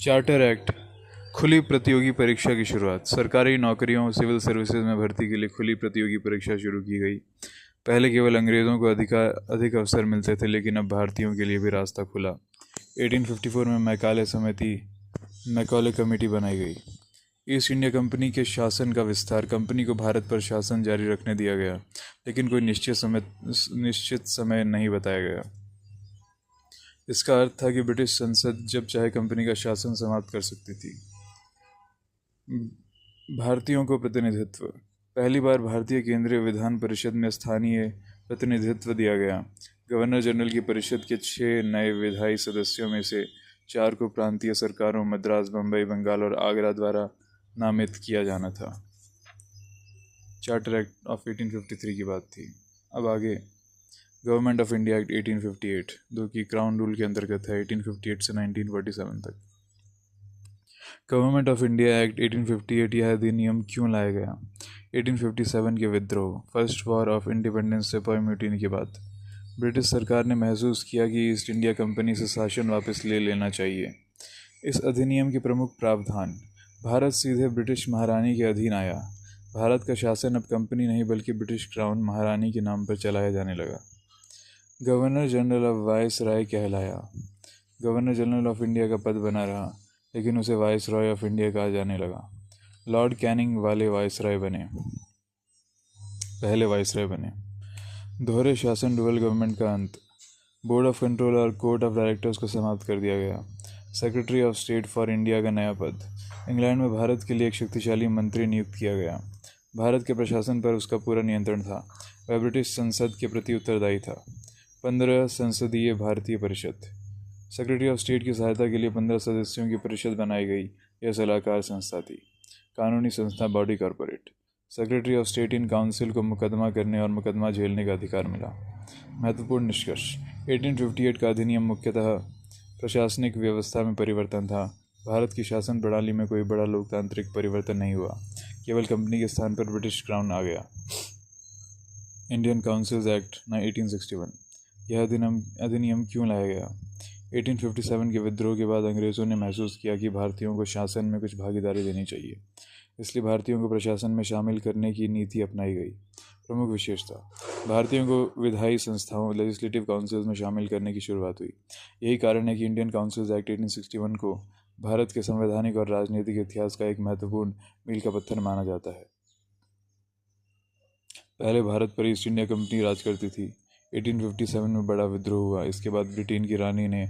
Charter act, खुली प्रतियोगी परीक्षा की शुरुआत। सरकारी नौकरियों सिविल सर्विसेज में भर्ती के लिए खुली प्रतियोगी परीक्षा शुरू की गई। पहले केवल अंग्रेज़ों को अधिक अवसर मिलते थे, लेकिन अब भारतीयों के लिए भी रास्ता खुला। 1854 में मैकॉले कमेटी बनाई गई। ईस्ट इंडिया कंपनी के शासन का विस्तार। कंपनी को भारत पर शासन जारी रखने दिया गया, लेकिन कोई निश्चित समय नहीं बताया गया। इसका अर्थ था कि ब्रिटिश संसद जब चाहे कंपनी का शासन समाप्त कर सकती थी। भारतीयों को प्रतिनिधित्व। पहली बार भारतीय केंद्रीय विधान परिषद में स्थानीय प्रतिनिधित्व दिया गया। गवर्नर जनरल की परिषद के 6 नए विधायी सदस्यों में से 4 को प्रांतीय सरकारों मद्रास, बम्बई, बंगाल और आगरा द्वारा नामित किया जाना था। चार्टर एक्ट ऑफ 1853 की बात थी। अब आगे गवर्नमेंट ऑफ इंडिया एक्ट 1858, जो कि क्राउन रूल के अंतर्गत है 1858 से 1947 तक। गवर्नमेंट ऑफ इंडिया एक्ट 1858 यह अधिनियम क्यों लाया गया? 1857 के विद्रोह, फर्स्ट वॉर ऑफ इंडिपेंडेंस, सिपाही म्यूटिनी के बाद ब्रिटिश सरकार ने महसूस किया कि ईस्ट इंडिया कंपनी से शासन वापस ले लेना चाहिए। इस अधिनियम के प्रमुख प्रावधान: भारत सीधे ब्रिटिश महारानी के अधीन आया। भारत का शासन अब कंपनी नहीं बल्कि ब्रिटिश क्राउन महारानी के नाम पर चलाया जाने लगा। गवर्नर जनरल ऑफ वाइस राय कहलाया। गवर्नर जनरल ऑफ इंडिया का पद बना रहा, लेकिन उसे वाइस रॉय ऑफ इंडिया कहा जाने लगा। लॉर्ड कैनिंग पहले वाइसराय बने। दोहरे शासन, डुअल गवर्नमेंट का अंत। बोर्ड ऑफ कंट्रोल और कोर्ट ऑफ डायरेक्टर्स को समाप्त कर दिया गया। Secretary of state for India का नया पद। इंग्लैंड में भारत के लिए एक शक्तिशाली मंत्री नियुक्त किया गया। भारत के प्रशासन पर उसका पूरा नियंत्रण था। वह ब्रिटिश संसद के प्रति उत्तरदायी था। 15 संसदीय भारतीय परिषद। सेक्रेटरी ऑफ स्टेट की सहायता के लिए 15 सदस्यों की परिषद बनाई गई। यह सलाहकार संस्था थी। कानूनी संस्था, body corporate. Secretary of state in council को मुकदमा करने और मुकदमा झेलने का अधिकार मिला। महत्वपूर्ण निष्कर्ष: 1858 का अधिनियम मुख्यतः प्रशासनिक व्यवस्था में परिवर्तन था। भारत की शासन प्रणाली में कोई बड़ा लोकतांत्रिक परिवर्तन नहीं हुआ, केवल कंपनी के स्थान पर ब्रिटिश क्राउन आ गया। इंडियन काउंसिल्स एक्ट 1861, यह अधिनियम क्यों लाया गया? 1857 के विद्रोह के बाद अंग्रेज़ों ने महसूस किया कि भारतीयों को शासन में कुछ भागीदारी देनी चाहिए, इसलिए भारतीयों को प्रशासन में शामिल करने की नीति अपनाई गई। प्रमुख विशेषता: भारतीयों को विधायी संस्थाओं लेजिस्लेटिव काउंसिल्स में शामिल करने की शुरुआत हुई। यही कारण है कि इंडियन काउंसिल्स एक्ट 1861 को भारत के संवैधानिक और राजनीतिक इतिहास का एक महत्वपूर्ण मील का पत्थर माना जाता है। पहले भारत पर ईस्ट इंडिया कंपनी राज करती थी। 1857 में बड़ा विद्रोह हुआ। इसके बाद ब्रिटेन की रानी ने